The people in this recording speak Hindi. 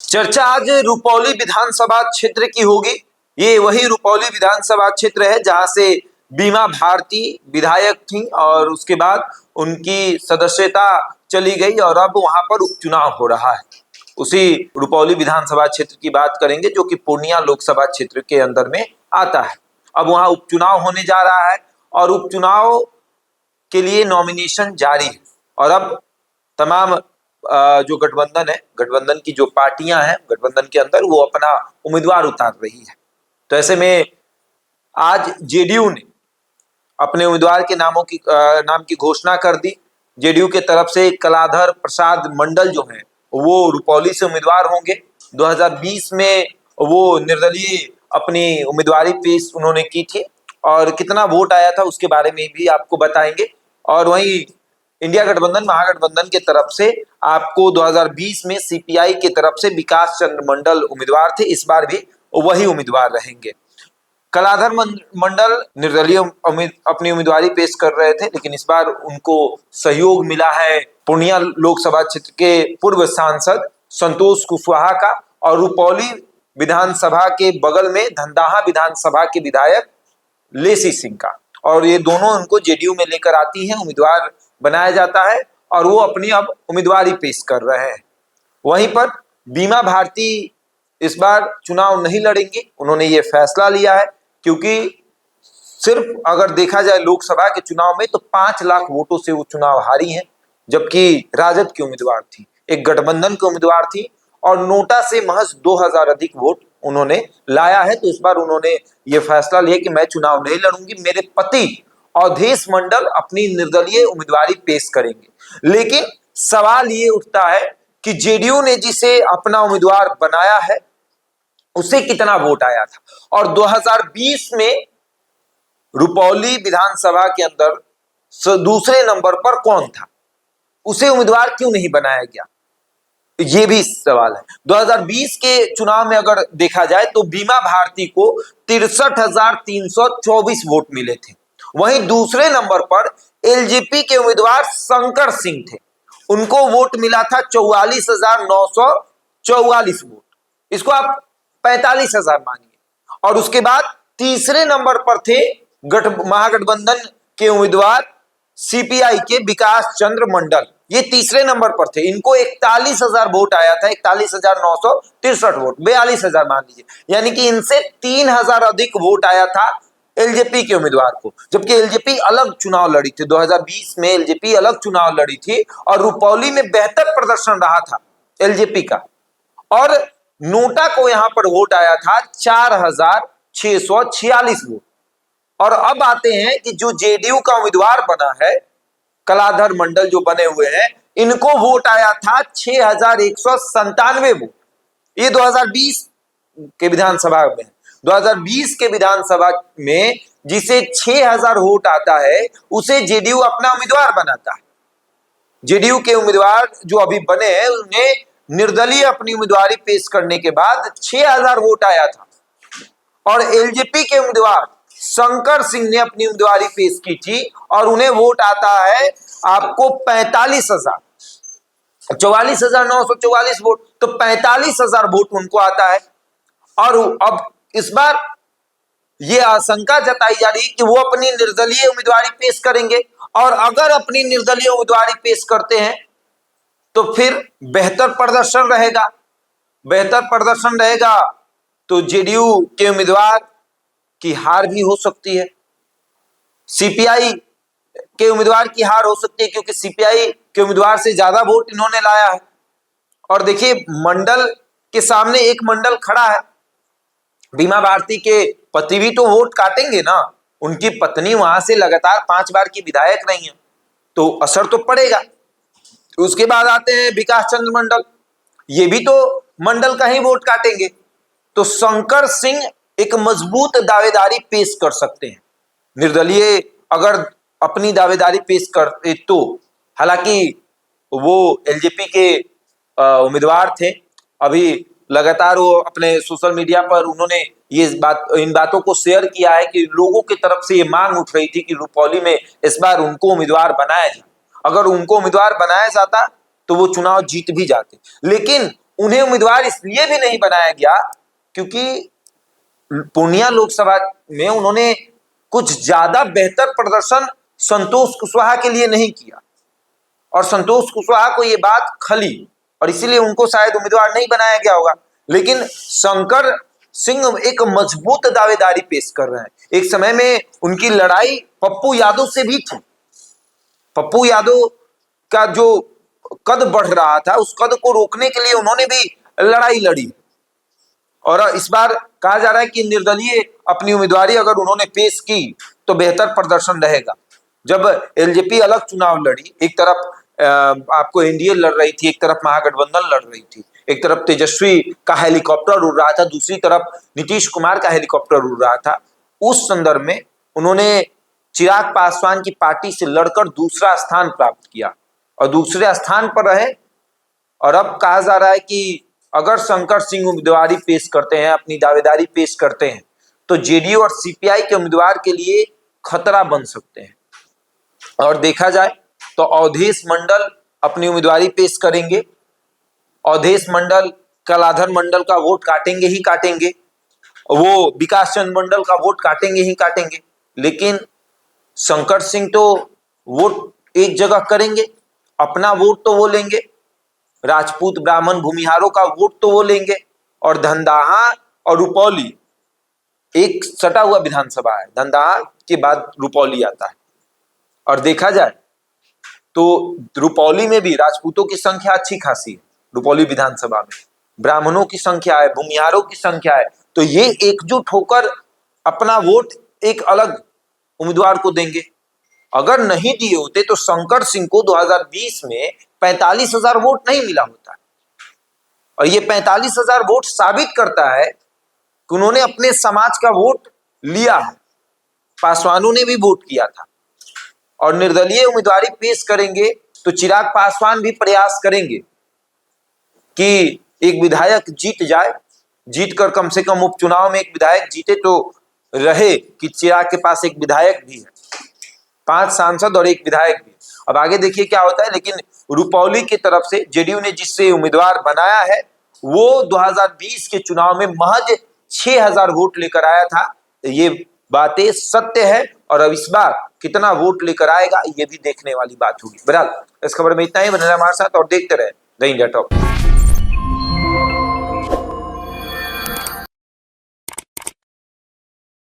चर्चा आज रुपौली विधानसभा क्षेत्र की होगी। ये वही रुपौली विधानसभा क्षेत्र है जहां से बीमा भारती विधायक थी और उसके बाद उनकी सदस्यता चली गई और अब वहां पर उपचुनाव हो रहा है। उसी रुपौली विधानसभा क्षेत्र की बात करेंगे जो कि पूर्णिया लोकसभा क्षेत्र के अंदर में आता है। अब वहां उपचुनाव होने जा रहा है और उपचुनाव के लिए नॉमिनेशन जारी है और अब तमाम जो गठबंधन है, गठबंधन की जो पार्टियां हैं गठबंधन के अंदर, वो अपना उम्मीदवार उतार रही है। तो ऐसे में आज जेडीयू ने अपने उम्मीदवार के नाम की घोषणा कर दी। जेडीयू के तरफ से कलाधर प्रसाद मंडल जो हैं वो रुपौली से उम्मीदवार होंगे। 2020 में वो निर्दलीय अपनी उम्मीदवारी पेश उन्होंने की थी और कितना वोट आया था उसके बारे में भी आपको बताएंगे। और वहीं इंडिया गठबंधन महागठबंधन के तरफ से आपको 2020 में सीपीआई की तरफ से विकास चंद्र मंडल उम्मीदवार थे, इस बार भी वही उम्मीदवार रहेंगे। कलाधर मंडल निर्दलीय अपनी उम्मीदवारी पेश कर रहे थे, लेकिन इस बार उनको सहयोग मिला है पूर्णिया लोकसभा क्षेत्र के पूर्व सांसद संतोष कुशवाहा का और रुपौली विधानसभा के बगल में धंदाहा विधानसभा के विधायक लेसी सिंह का। और ये दोनों उनको जेडीयू में लेकर आती हैं, उम्मीदवार बनाया जाता है और वो अपनी अब उम्मीदवारी पेश कर रहे हैं। वहीं पर बीमा भारती इस बार चुनाव नहीं लड़ेंगे, उन्होंने ये फैसला लिया है क्योंकि सिर्फ अगर देखा जाए लोकसभा के चुनाव में तो 5 लाख वोटों से वो चुनाव हारी हैं, जबकि राजद की उम्मीदवार थी, एक गठबंधन की उम्मीदवार थी और नोटा से महज 2000 अधिक वोट उन्होंने लाया है। तो इस बार उन्होंने ये फैसला लिया कि मैं चुनाव नहीं लड़ूंगी, मेरे पति अवधेश मंडल अपनी निर्दलीय उम्मीदवारी पेश करेंगे। लेकिन सवाल ये उठता है कि जेडीयू ने जिसे अपना उम्मीदवार बनाया है उसे कितना वोट आया था और 2020 में रुपौली विधानसभा के अंदर दूसरे नंबर पर कौन था, उसे उम्मीदवार क्यों नहीं बनाया गया, ये भी सवाल है। 2020 के चुनाव में अगर देखा जाए तो बीमा भारती को 63,324 वोट मिले थे। वहीं दूसरे नंबर पर एलजेपी के उम्मीदवार शंकर सिंह थे, उनको वोट मिला था 44,944 वोट, इसको आप 45,000 मानिए। और उसके बाद तीसरे नंबर पर थे महागठबंधन के उम्मीदवार सीपीआई के विकास चंद्र मंडल, ये तीसरे नंबर पर थे, इनको 41,000 वोट आया था, 41,963 वोट, 42,000 मान लीजिए, यानी कि इनसे 3,000 अधिक वोट आया था एलजेपी के उम्मीदवार को। जबकि एलजेपी अलग चुनाव लड़ी थी, 2020 में एलजेपी अलग चुनाव लड़ी थी और रुपौली में बेहतर प्रदर्शन रहा था एलजेपी का और नोटा को यहां पर वोट आया था 4,646 वोट। और अब आते हैं कि जो जेडीयू का उम्मीदवार बना है कलाधर मंडल जो बने हुए हैं, इनको वोट आया था 6,197 वोट। ये 2020 के विधानसभा में, 2020 के विधानसभा में जिसे 6,000 वोट आता है उसे जेडीयू अपना उम्मीदवार बनाता है। जेडीयू के उम्मीदवार जो अभी बने हैं उन्हें निर्दलीय अपनी उम्मीदवारी पेश करने के बाद 6,000 वोट आया था और एलजेपी के उम्मीदवार शंकर सिंह ने अपनी उम्मीदवारी पेश की थी और उन्हें वोट आता है आपको 45,000, 44,944 वोट, तो 45,000 वोट उनको आता है। और अब इस बार यह आशंका जताई जा रही है कि वो अपनी निर्दलीय उम्मीदवारी पेश करेंगे और अगर अपनी निर्दलीय उम्मीदवारी पेश करते हैं तो फिर बेहतर प्रदर्शन रहेगा, बेहतर प्रदर्शन रहेगा तो जेडीयू के उम्मीदवार की हार भी हो सकती है, सीपीआई के उम्मीदवार की हार हो सकती है क्योंकि सीपीआई के उम्मीदवार से ज्यादा वोट इन्होंने लाया है। और देखिए मंडल के सामने एक मंडल खड़ा है, बीमा भारती के पति भी तो वोट काटेंगे ना, उनकी पत्नी वहां से लगातार 5 बार की विधायक रही है तो असर तो पड़ेगा। उसके बाद आते हैं विकास चंद्र मंडल, ये भी तो मंडल का ही वोट काटेंगे। तो शंकर सिंह एक मजबूत दावेदारी पेश कर सकते हैं, निर्दलीय अगर अपनी दावेदारी पेश करते तो। हालांकि वो एलजेपी के उम्मीदवार थे, अभी लगातार वो अपने सोशल मीडिया पर उन्होंने इन बातों को शेयर किया है कि लोगों की तरफ से ये मांग उठ रही थी कि रुपौली में इस बार उनको उम्मीदवार बनाया जाए। अगर उनको उम्मीदवार बनाया जाता तो वो चुनाव जीत भी जाते, लेकिन उन्हें उम्मीदवार इसलिए भी नहीं बनाया गया क्योंकि पूर्णिया लोकसभा में उन्होंने कुछ ज्यादा बेहतर प्रदर्शन संतोष कुशवाहा के लिए नहीं किया और संतोष कुशवाहा को ये बात खली और इसीलिए उनको शायद उम्मीदवार नहीं बनाया गया होगा। लेकिन शंकर सिंह एक मजबूत दावेदारी पेश कर रहे हैं। एक समय में उनकी लड़ाई पप्पू यादव से भी थी। पप्पू यादव का जो कद बढ़ रहा था उस कद को रोकने के लिए उन्होंने भी लड़ाई लड़ी और इस बार कहा जा रहा है कि निर्दलीय अपनी उम्मीदवारी अगर उन्होंने पेश की तो बेहतर प्रदर्शन रहेगा। जब एलजेपी अलग चुनाव लड़ी, एक तरफ आपको एनडीए लड़ रही थी, एक तरफ महागठबंधन लड़ रही थी, एक तरफ तेजस्वी का हेलीकॉप्टर उड़ रहा था, दूसरी तरफ नीतीश कुमार का हेलीकॉप्टर उड़ रहा था। उस संदर्भ में उन्होंने चिराग पासवान की पार्टी से लड़कर दूसरा स्थान प्राप्त किया और दूसरे स्थान पर रहे। और अब कहा जा रहा है कि अगर शंकर सिंह उम्मीदवारी पेश करते हैं, अपनी दावेदारी पेश करते हैं, तो जेडीयू और सीपीआई के उम्मीदवार के लिए खतरा बन सकते हैं। और देखा जाए तो अवधेश मंडल अपनी उम्मीदवारी पेश करेंगे। अवधेश मंडल कलाधर मंडल का वोट काटेंगे ही काटेंगे, वो विकास चंद्र मंडल का वोट काटेंगे ही काटेंगे। लेकिन शंकर सिंह तो वोट एक जगह करेंगे, अपना वोट तो वो लेंगे, राजपूत ब्राह्मण भूमिहारों का वोट तो वो लेंगे और धंदाहा और रुपौली एक सटा हुआ विधानसभा है, धंदाहा के बाद रुपौली आता है। और देखा जाए तो रुपौली में भी राजपूतों की संख्या अच्छी खासी है, रुपौली विधानसभा में ब्राह्मणों की संख्या है, भूमिहारों की संख्या है, तो ये एकजुट होकर अपना वोट एक अलग उम्मीदवार को देंगे। अगर नहीं दिए होते तो शंकर सिंह को 2020 में 45,000 वोट नहीं मिला होता और ये 45,000 वोट साबित करता है कि उन्होंने अपने समाज का वोट लिया है। पासवानों ने भी वोट किया था और निर्दलीय उम्मीदवारी पेश करेंगे तो चिराग पासवान भी प्रयास करेंगे कि एक विधायक जीत जाए, जीतकर कम से कम उपचुनाव में एक विधायक जीते तो रहे कि चिराग के पास एक विधायक भी है, 5 सांसद और एक विधायक भी। अब आगे देखिए क्या होता है। लेकिन रुपौली की तरफ से जेडीयू ने जिससे उम्मीदवार बनाया है वो 2020 के चुनाव में महज 6,000 वोट लेकर आया था। ये बातें सत्य है और अब इस बार कितना वोट लेकर आएगा ये भी देखने वाली बात होगी। बहरहाल इस खबर में इतना ही। बने रहे हमारे साथ और देखते रहे द इंडिया टॉप।